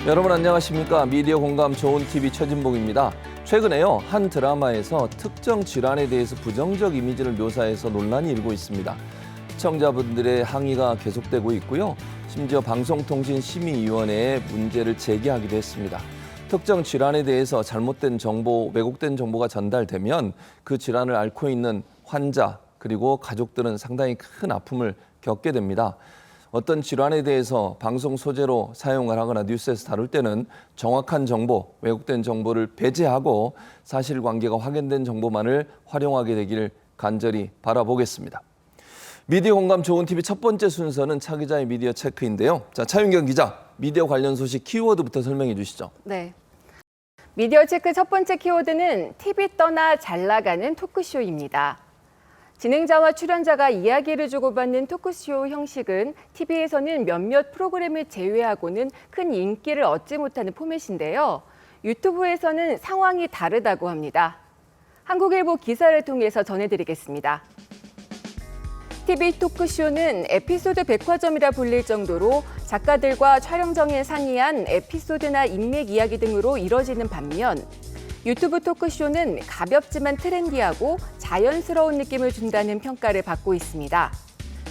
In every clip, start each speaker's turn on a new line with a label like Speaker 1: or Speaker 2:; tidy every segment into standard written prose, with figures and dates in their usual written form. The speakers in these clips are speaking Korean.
Speaker 1: 여러분 안녕하십니까? 미디어 공감 좋은 TV 최진봉입니다. 최근에요, 한 드라마에서 특정 질환에 대해서 부정적 이미지를 묘사해서 논란이 일고 있습니다. 시청자분들의 항의가 계속되고 있고요. 심지어 방송통신심의위원회에 문제를 제기하기도 했습니다. 특정 질환에 대해서 잘못된 정보, 왜곡된 정보가 전달되면 그 질환을 앓고 있는 환자 그리고 가족들은 상당히 큰 아픔을 겪게 됩니다. 어떤 질환에 대해서 방송 소재로 사용을 하거나 뉴스에서 다룰 때는 정확한 정보, 왜곡된 정보를 배제하고 사실관계가 확인된 정보만을 활용하게 되기를 간절히 바라보겠습니다. 미디어 공감 좋은 TV 첫 번째 순서는 차 기자의 미디어 체크인데요. 자, 차윤경 기자, 미디어 관련 소식 키워드부터 설명해 주시죠.
Speaker 2: 네. 미디어 체크 첫 번째 키워드는 TV 떠나 잘 나가는 토크쇼입니다. 진행자와 출연자가 이야기를 주고받는 토크쇼 형식은 TV에서는 몇몇 프로그램을 제외하고는 큰 인기를 얻지 못하는 포맷인데요. 유튜브에서는 상황이 다르다고 합니다. 한국일보 기사를 통해서 전해드리겠습니다. TV 토크쇼는 에피소드 백화점이라 불릴 정도로 작가들과 촬영정에 상의한 에피소드나 인맥 이야기 등으로 이뤄지는 반면 유튜브 토크쇼는 가볍지만 트렌디하고 자연스러운 느낌을 준다는 평가를 받고 있습니다.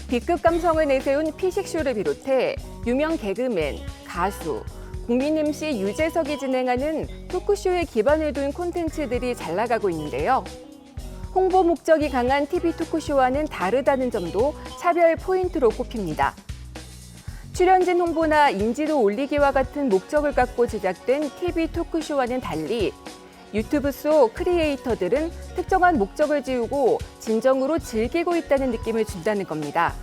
Speaker 2: B급 감성을 내세운 피식쇼를 비롯해 유명 개그맨, 가수, 국민 MC 유재석이 진행하는 토크쇼에 기반을 둔 콘텐츠들이 잘 나가고 있는데요. 홍보 목적이 강한 TV 토크쇼와는 다르다는 점도 차별 포인트로 꼽힙니다. 출연진 홍보나 인지도 올리기와 같은 목적을 갖고 제작된 TV 토크쇼와는 달리 유튜브 속 크리에이터들은 특정한 목적을 지우고 진정으로 즐기고 있다는 느낌을 준다는 겁니다.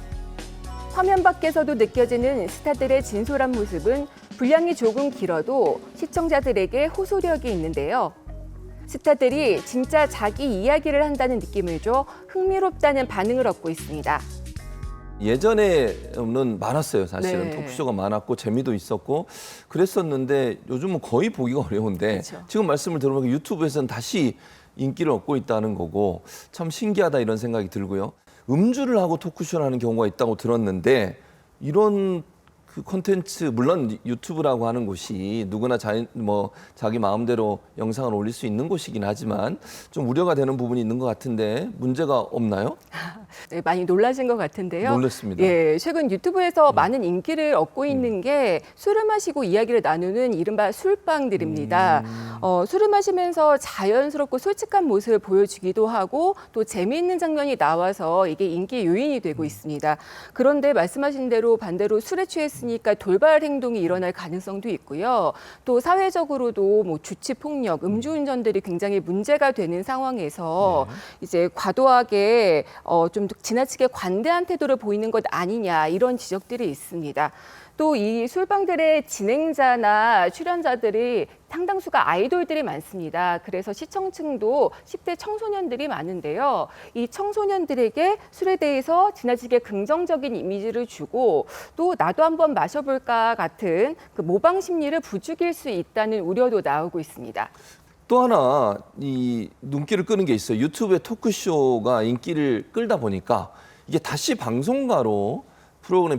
Speaker 2: 화면 밖에서도 느껴지는 스타들의 진솔한 모습은 분량이 조금 길어도 시청자들에게 호소력이 있는데요. 스타들이 진짜 자기 이야기를 한다는 느낌을 줘 흥미롭다는 반응을 얻고 있습니다.
Speaker 1: 예전에는 많았어요. 사실은
Speaker 2: 네.
Speaker 1: 토크쇼가 많았고 재미도 있었고 그랬었는데 요즘은 거의 보기가 어려운데
Speaker 2: 그렇죠.
Speaker 1: 지금 말씀을 들어보니까 유튜브에서는 다시 인기를 얻고 있다는 거고 참 신기하다 이런 생각이 들고요. 음주를 하고 토크쇼를 하는 경우가 있다고 들었는데 이런 그 콘텐츠 물론 유튜브라고 하는 곳이 누구나 자기 마음대로 영상을 올릴 수 있는 곳이긴 하지만 좀 우려가 되는 부분이 있는 것 같은데 문제가 없나요?
Speaker 2: 네, 많이 놀라신 것 같은데요.
Speaker 1: 놀랐습니다.
Speaker 2: 예, 최근 유튜브에서 많은 인기를 얻고 있는 게 술을 마시고 이야기를 나누는 이른바 술빵들입니다. 술을 마시면서 자연스럽고 솔직한 모습을 보여주기도 하고 또 재미있는 장면이 나와서 이게 인기 요인이 되고 있습니다. 그런데 말씀하신 대로 반대로 술에 취했으니까 돌발 행동이 일어날 가능성도 있고요. 또 사회적으로도 뭐 주치 폭력, 음주운전들이 굉장히 문제가 되는 상황에서 이제 과도하게 좀 지나치게 관대한 태도를 보이는 것 아니냐 이런 지적들이 있습니다. 또 이 술방들의 진행자나 출연자들이 상당수가 아이돌들이 많습니다. 그래서 시청층도 10대 청소년들이 많은데요. 이 청소년들에게 술에 대해서 지나치게 긍정적인 이미지를 주고 또 나도 한번 마셔볼까 같은 그 모방 심리를 부추길 수 있다는 우려도 나오고 있습니다.
Speaker 1: 또 하나 이 눈길을 끄는 게 있어요. 유튜브의 토크쇼가 인기를 끌다 보니까 이게 다시 방송가로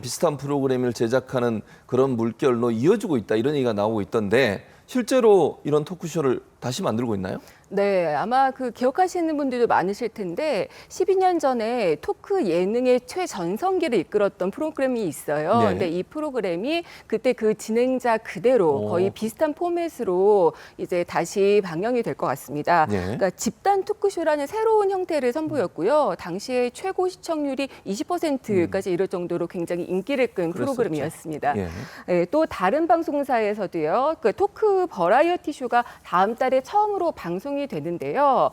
Speaker 1: 비슷한 프로그램을 제작하는 그런 물결로 이어지고 있다 이런 얘기가 나오고 있던데 실제로 이런 토크쇼를 다시 만들고 있나요?
Speaker 2: 네, 아마 그 기억하시는 분들도 많으실 텐데 12년 전에 토크 예능의 최전성기를 이끌었던 프로그램이 있어요.
Speaker 1: 네.
Speaker 2: 근데 이 프로그램이 그때 그 진행자 그대로 거의 비슷한 포맷으로 이제 다시 방영이 될 것 같습니다.
Speaker 1: 네.
Speaker 2: 그러니까 집단 토크쇼라는 새로운 형태를 선보였고요. 당시에 최고 시청률이 20%까지 이를 정도로 굉장히 인기를 끈
Speaker 1: 그랬었죠.
Speaker 2: 프로그램이었습니다.
Speaker 1: 예.
Speaker 2: 네, 또 다른 방송사에서도요. 그 토크 버라이어티 쇼가 다음 달에 처음으로 방송이 되는데요.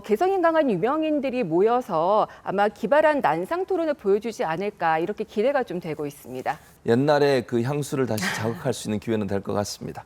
Speaker 2: 개성이 강한 유명인들이 모여서 아마 기발한 난상 토론을 보여주지 않을까 이렇게 기대가 좀 되고 있습니다.
Speaker 1: 옛날에 그 향수를 다시 자극할 수 있는 기회는 될 것 같습니다.